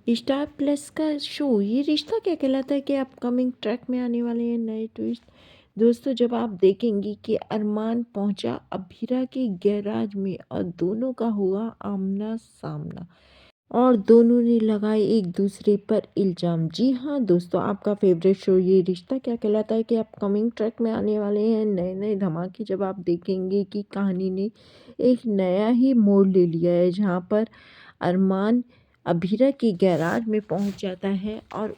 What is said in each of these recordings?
Star plus का show ये रिश्ता क्या कहलाता है कि अपकमिंग ट्रैक में आने वाले हैं नए ट्विस्ट। दोस्तों जब आप देखेंगे कि अरमान पहुंचा अभीरा के गैराज में और दोनों का हुआ आमना सामना और दोनों ने लगाए एक दूसरे पर इल्ज़ाम। जी हाँ दोस्तों, आपका फेवरेट शो ये रिश्ता क्या कहलाता है कि अपकमिंग ट्रैक में आने वाले हैं नए नए धमाके। जब आप देखेंगे कि कहानी ने एक नया ही मोड़ ले लिया है, जहाँ पर अरमान अभीरा के गैराज में पहुंच जाता है और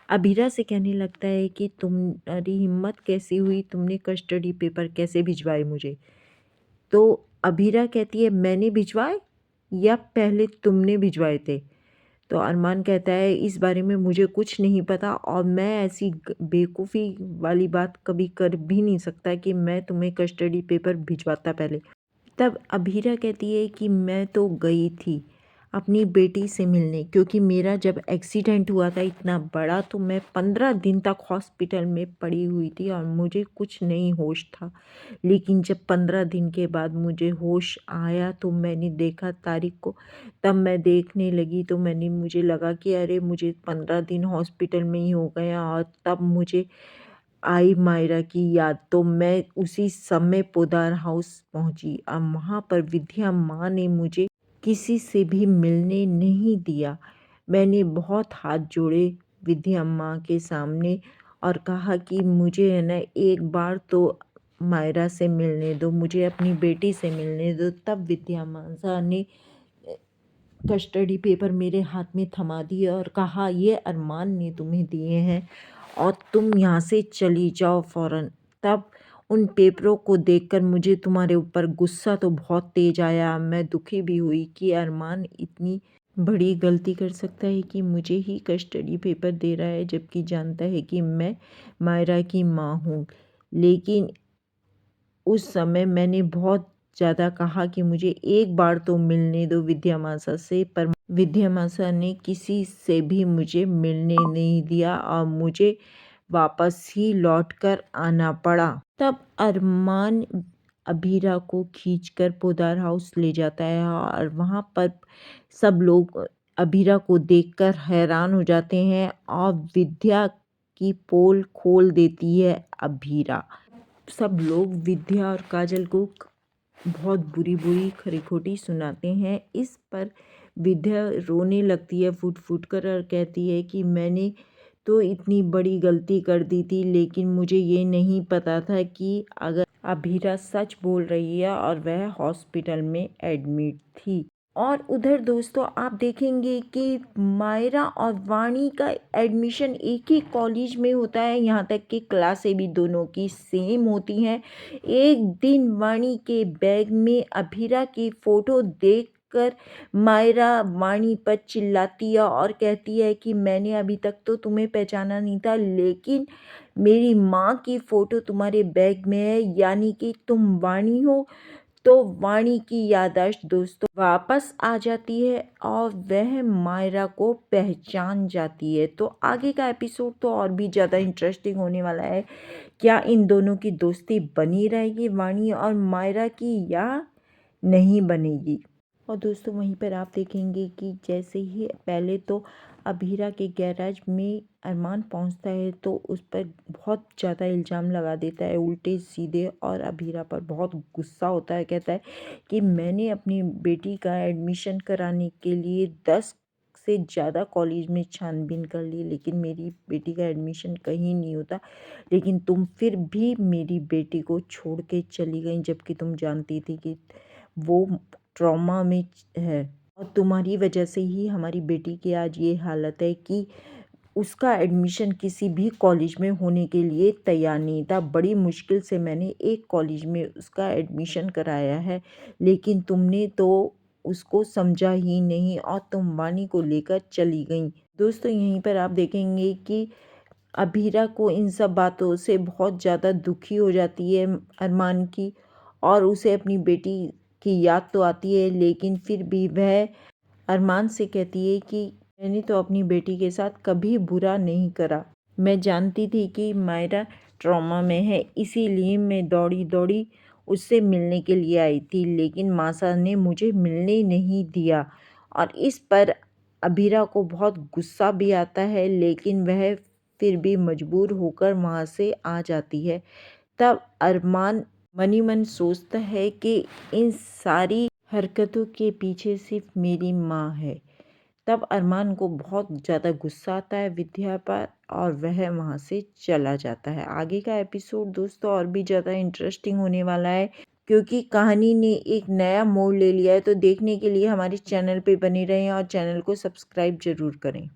अभीरा से कहने लगता है कि तुम्हारी हिम्मत कैसी हुई, तुमने कस्टडी पेपर कैसे भिजवाए मुझे। तो अभीरा कहती है मैंने भिजवाए या पहले तुमने भिजवाए थे। तो अरमान कहता है इस बारे में मुझे कुछ नहीं पता और मैं ऐसी बेवकूफ़ी वाली बात कभी कर भी नहीं सकता कि मैं तुम्हें कस्टडी पेपर भिजवाता पहले। तब अभीरा कहती है कि मैं तो गई थी अपनी बेटी से मिलने, क्योंकि मेरा जब एक्सीडेंट हुआ था इतना बड़ा तो मैं 15 दिन तक हॉस्पिटल में पड़ी हुई थी और मुझे कुछ नहीं होश था। लेकिन जब 15 दिन के बाद मुझे होश आया तो मैंने देखा तारिक को। तब मैं देखने लगी तो मुझे लगा कि अरे मुझे 15 दिन हॉस्पिटल में ही हो गया और तब मुझे आई मायरा की याद। तो मैं उसी समय पोदार हाउस पहुंची और वहाँ पर विद्या माँ ने मुझे किसी से भी मिलने नहीं दिया। मैंने बहुत हाथ जोड़े विद्या माँ के सामने और कहा कि मुझे है ना एक बार तो मायरा से मिलने दो, मुझे अपनी बेटी से मिलने दो। तब विद्या माँ ने कस्टडी पेपर मेरे हाथ में थमा दिए और कहा ये अरमान ने तुम्हें दिए हैं और तुम यहाँ से चली जाओ फ़ौरन। तब उन पेपरों को देखकर मुझे तुम्हारे ऊपर गुस्सा तो बहुत तेज आया। मैं दुखी भी हुई कि अरमान इतनी बड़ी गलती कर सकता है कि मुझे ही कस्टडी पेपर दे रहा है, जबकि जानता है कि मैं मायरा की माँ हूँ। लेकिन उस समय मैंने बहुत ज़्यादा कहा कि मुझे एक बार तो मिलने दो विद्या मासा से, पर विद्या मासा ने किसी से भी मुझे मिलने नहीं दिया और मुझे वापस ही लौटकर आना पड़ा। तब अरमान अभीरा को खींचकर पोदार हाउस ले जाता है और वहाँ पर सब लोग अभीरा को देखकर हैरान हो जाते हैं और विद्या की पोल खोल देती है अभीरा। सब लोग विद्या और काजल को बहुत बुरी बुरी खरी खोटी सुनाते हैं। इस पर विद्या रोने लगती है फूट फूट कर और कहती है कि मैंने तो इतनी बड़ी गलती कर दी थी, लेकिन मुझे ये नहीं पता था कि अगर अभीरा सच बोल रही है और वह हॉस्पिटल में एडमिट थी। और उधर दोस्तों आप देखेंगे कि मायरा और वाणी का एडमिशन एक ही कॉलेज में होता है, यहाँ तक कि क्लासें भी दोनों की सेम होती हैं। एक दिन वाणी के बैग में अभीरा की फ़ोटो देखकर मायरा वाणी पर चिल्लाती है और कहती है कि मैंने अभी तक तो तुम्हें पहचाना नहीं था, लेकिन मेरी माँ की फ़ोटो तुम्हारे बैग में है, यानी कि तुम वाणी हो। तो वाणी की याददाश्त दोस्तों वापस आ जाती है और वह मायरा को पहचान जाती है। तो आगे का एपिसोड तो और भी ज़्यादा इंटरेस्टिंग होने वाला है। क्या इन दोनों की दोस्ती बनी रहेगी वाणी और मायरा की या नहीं बनेगी। और दोस्तों वहीं पर आप देखेंगे कि जैसे ही पहले तो अभीरा के गैराज में अरमान पहुंचता है तो उस पर बहुत ज़्यादा इल्ज़ाम लगा देता है उल्टे सीधे और अभीरा पर बहुत गुस्सा होता है। कहता है कि मैंने अपनी बेटी का एडमिशन कराने के लिए 10 से ज़्यादा कॉलेज में छानबीन कर ली, लेकिन मेरी बेटी का एडमिशन कहीं नहीं होता, लेकिन तुम फिर भी मेरी बेटी को छोड़ के चली गई, जबकि तुम जानती थी कि वो ट्रॉमा में है और तुम्हारी वजह से ही हमारी बेटी की आज ये हालत है कि उसका एडमिशन किसी भी कॉलेज में होने के लिए तैयार नहीं था। बड़ी मुश्किल से मैंने एक कॉलेज में उसका एडमिशन कराया है, लेकिन तुमने तो उसको समझा ही नहीं और तुम वाणी को लेकर चली गई। दोस्तों यहीं पर आप देखेंगे कि अभीरा को इन सब बातों से बहुत ज़्यादा दुखी हो जाती है अरमान की, और उसे अपनी बेटी की याद तो आती है, लेकिन फिर भी वह अरमान से कहती है कि मैंने तो अपनी बेटी के साथ कभी बुरा नहीं करा। मैं जानती थी कि मायरा ट्रॉमा में है, इसीलिए मैं दौड़ी दौड़ी उससे मिलने के लिए आई थी, लेकिन मासा ने मुझे मिलने नहीं दिया। और इस पर अभीरा को बहुत गुस्सा भी आता है, लेकिन वह फिर भी मजबूर होकर वहाँ से आ जाती है। तब अरमान मन ही मन सोचता है कि इन सारी हरकतों के पीछे सिर्फ मेरी माँ है। तब अरमान को बहुत ज़्यादा गुस्सा आता है विद्या पर और वह वहाँ से चला जाता है। आगे का एपिसोड दोस्तों और भी ज़्यादा इंटरेस्टिंग होने वाला है, क्योंकि कहानी ने एक नया मोड़ ले लिया है। तो देखने के लिए हमारे चैनल पे बने रहें और चैनल को सब्सक्राइब ज़रूर करें।